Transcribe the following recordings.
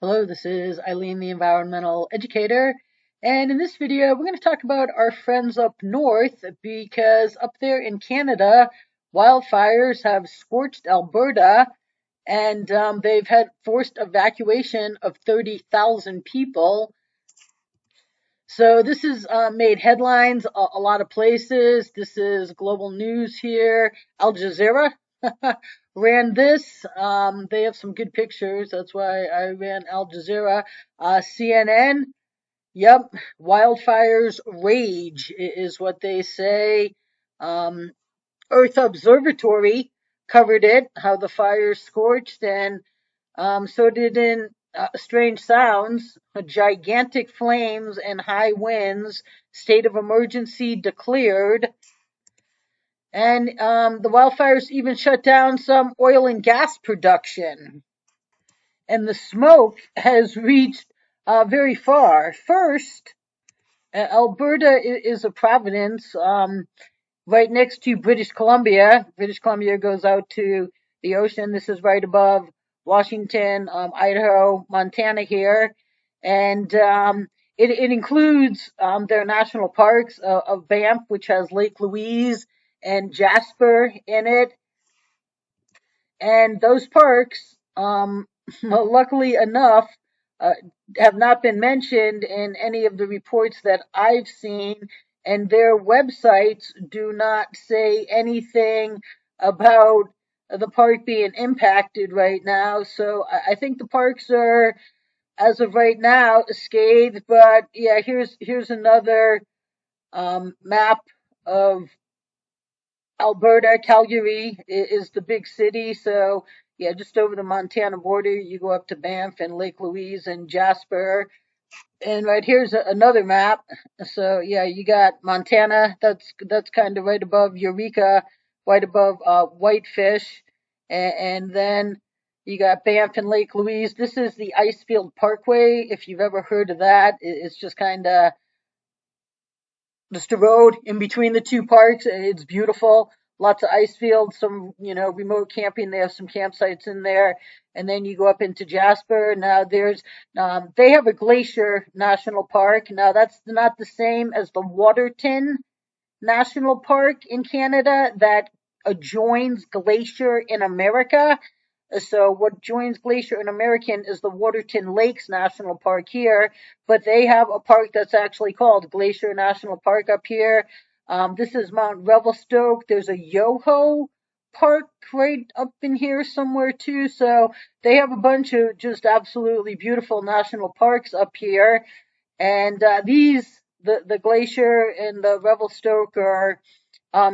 Hello, this is Eileen, the environmental educator, and in this video, we're going to talk about our friends up north because up there in Canada, wildfires have scorched Alberta, and they've had forced evacuation of 30,000 people. So this has made headlines a lot of places. This is global news here. Al Jazeera ran this. They have some good pictures. That's why I ran Al Jazeera. CNN, yep, wildfires rage is what they say. Um, Earth Observatory covered it, how the fires scorched, and so did in Strange Sounds, gigantic flames and high winds, state of emergency declared. And the wildfires even shut down some oil and gas production. And the smoke has reached very far. First, Alberta is a province right next to British Columbia. British Columbia goes out to the ocean. This is right above Washington, Idaho, Montana here. And it includes their national parks of Banff, which has Lake Louise and Jasper in it. And those parks, luckily enough, uh, have not been mentioned in any of the reports that I've seen, and their websites do not say anything about the park being impacted right now. So I think the parks are, as of right now, scathed. But yeah, here's another map of Alberta. Calgary is the big city, so yeah, just over the Montana border, you go up to Banff and Lake Louise and Jasper. And right here's another map. So yeah, you got Montana. That's kind of right above Eureka, right above Whitefish, and then you got Banff and Lake Louise. This is the Icefield Parkway. If you've ever heard of that, it's just kind of just a road in between the two parks. It's beautiful. Lots of ice fields, some, remote camping. They have some campsites in there. And then you go up into Jasper. Now they have a glacier national park. Now that's not the same as the Waterton National Park in Canada that adjoins Glacier in America. So what joins Glacier in American is the Waterton Lakes National Park here, but they have a park that's actually called Glacier National Park up here. This is Mount Revelstoke. There's a Yoho Park right up in here somewhere too. So they have a bunch of just absolutely beautiful national parks up here. And the Glacier and the Revelstoke are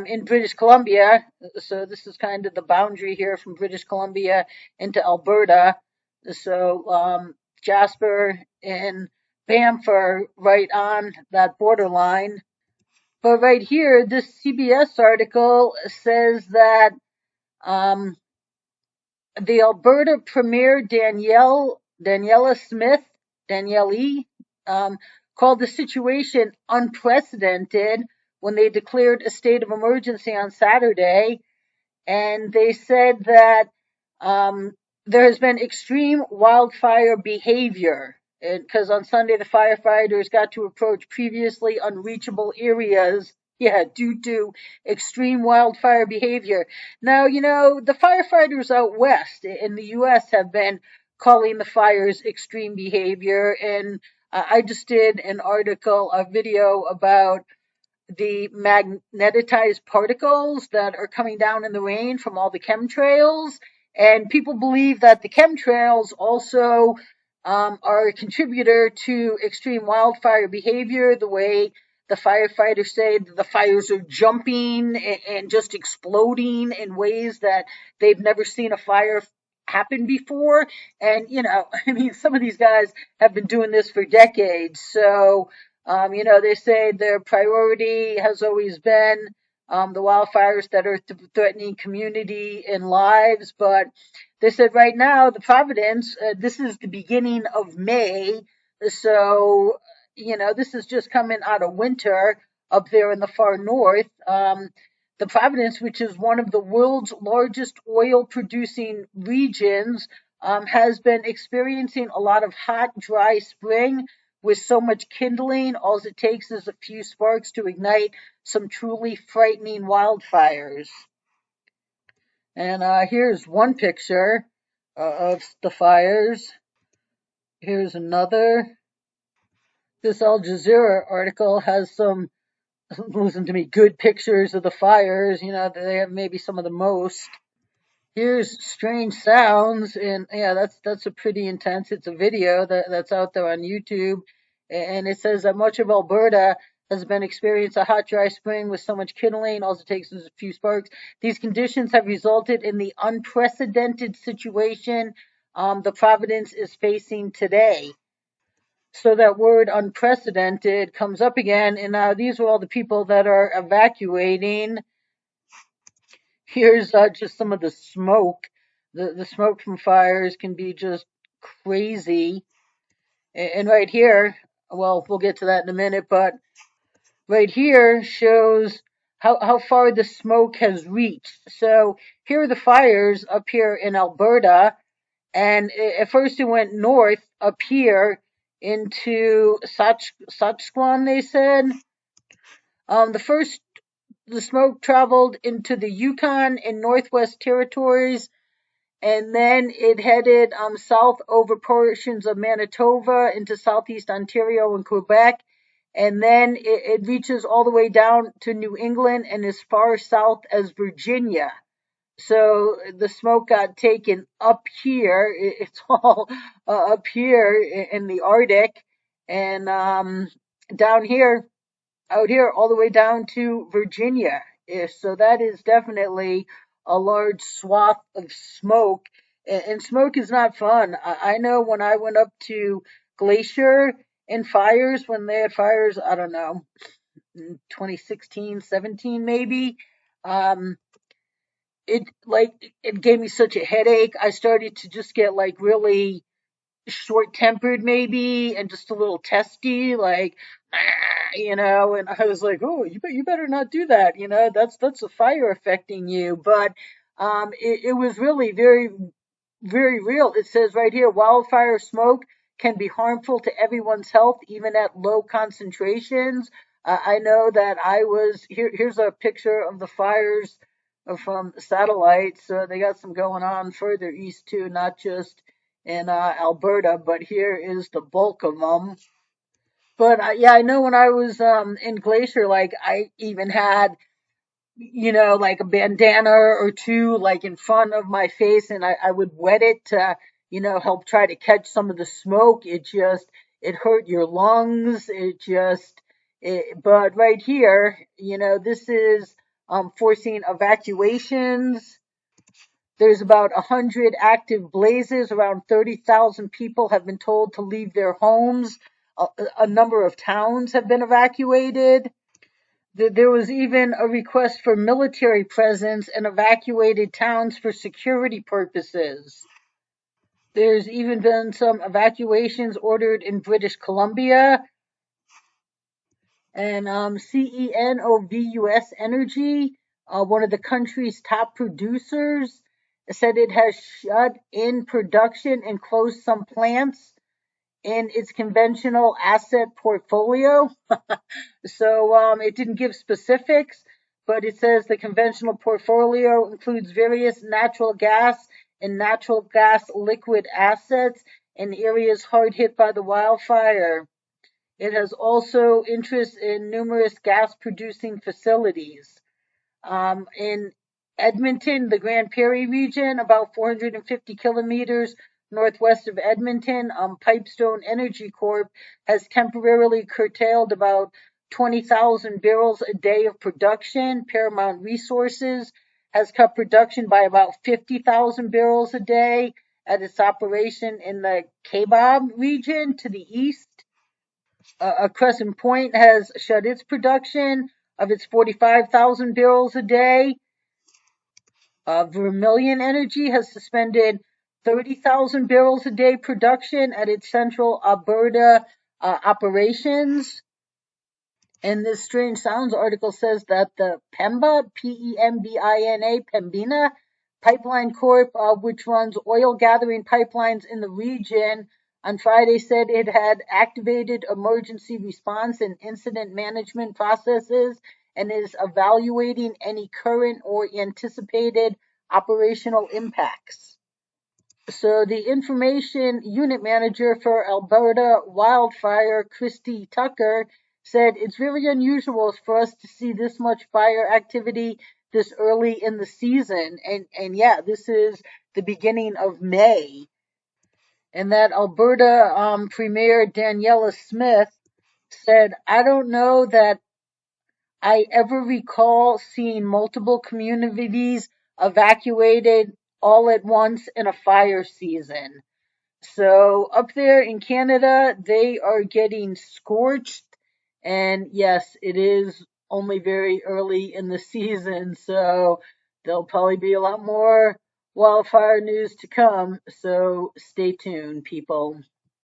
in British Columbia. So this is kind of the boundary here from British Columbia into Alberta. So Jasper and Banff are right on that borderline. But right here, this CBS article says that um, the Alberta Premier Danielle Smith, Danielle E, called the situation unprecedented when they declared a state of emergency on Saturday. And they said that there has been extreme wildfire behavior. Because on Sunday, the firefighters got to approach previously unreachable areas, yeah, due to extreme wildfire behavior. Now, the firefighters out west in the U.S. have been calling the fires extreme behavior. And I just did a video about the magnetized particles that are coming down in the rain from all the chemtrails. And people believe that the chemtrails also are a contributor to extreme wildfire behavior, the way the firefighters say the fires are jumping and just exploding in ways that they've never seen a fire happen before. And, I mean, some of these guys have been doing this for decades. So, they say their priority has always been the wildfires that are threatening community and lives. But they said right now, the Providence, this is the beginning of May. So, this is just coming out of winter up there in the far north. The Providence, which is one of the world's largest oil producing regions, has been experiencing a lot of hot, dry spring with so much kindling. All it takes is a few sparks to ignite some truly frightening wildfires. And here's one picture of the fires. Here's another. This Al Jazeera article has some, listen to me, good pictures of the fires. You know, they have maybe some of the most. Here's strange sounds, and yeah, that's a pretty intense. It's a video that's out there on YouTube, and it says that much of Alberta has been experiencing a hot, dry spring with so much kindling. All it takes is a few sparks. These conditions have resulted in the unprecedented situation the province is facing today. So that word unprecedented comes up again, and now these are all the people that are evacuating. Here's just some of the smoke. The smoke from fires can be just crazy. And right here, well, we'll get to that in a minute, but right here shows how far the smoke has reached. So here are the fires up here in Alberta, and at first it went north up here into Saskatchewan, they said. The smoke traveled into the Yukon and Northwest Territories, and then it headed south over portions of Manitoba into southeast Ontario and Quebec, and then it reaches all the way down to New England and as far south as Virginia. So the smoke got taken up here. It's all up here in the Arctic, and down here, out here, all the way down to Virginia. So that is definitely a large swath of smoke, and smoke is not fun. I know when I went up to Glacier and fires, when they had fires, I don't know, 2016, 17 maybe. Um, it gave me such a headache. I started to just get like really short tempered maybe and just a little testy, like and I was like, oh, you better not do that, that's a fire affecting you. But it was really very, very real. It says right here, wildfire smoke can be harmful to everyone's health, even at low concentrations. I know that I was here. Here's a picture of the fires from satellites. They got some going on further east too, not just in Alberta, but here is the bulk of them. But yeah, I know when I was in Glacier, like I even had like a bandana or two, like in front of my face, and I would wet it to, help try to catch some of the smoke. It hurt your lungs. But right here, this is forcing evacuations. There's about 100 active blazes. Around 30,000 people have been told to leave their homes. A number of towns have been evacuated. There was even a request for military presence in evacuated towns for security purposes. There's even been some evacuations ordered in British Columbia. And CENOVUS Energy, one of the country's top producers, said it has shut in production and closed some plants in its conventional asset portfolio. So it didn't give specifics, but it says the conventional portfolio includes various natural gas and natural gas liquid assets in areas hard hit by the wildfire. It has also interest in numerous gas producing facilities. In Edmonton, the Grand Prairie region, about 450 kilometers northwest of Edmonton, Pipestone Energy Corp has temporarily curtailed about 20,000 barrels a day of production. Paramount Resources has cut production by about 50,000 barrels a day at its operation in the Kaybob region to the east. Crescent Point has shut its production of its 45,000 barrels a day. Vermilion Energy has suspended 30,000 barrels a day production at its central Alberta operations. And this Strange Sounds article says that the Pembina, Pembina, Pipeline Corp, which runs oil gathering pipelines in the region, on Friday said it had activated emergency response and incident management processes and is evaluating any current or anticipated operational impacts. So the information unit manager for Alberta Wildfire, Christy Tucker, said it's very unusual for us to see this much fire activity this early in the season. And yeah, this is the beginning of May. And that Alberta Premier Daniela Smith said, I don't know that I ever recall seeing multiple communities evacuated all at once in a fire season. So up there in Canada, they are getting scorched. And yes, it is only very early in the season, so there'll probably be a lot more wildfire news to come. So stay tuned, people.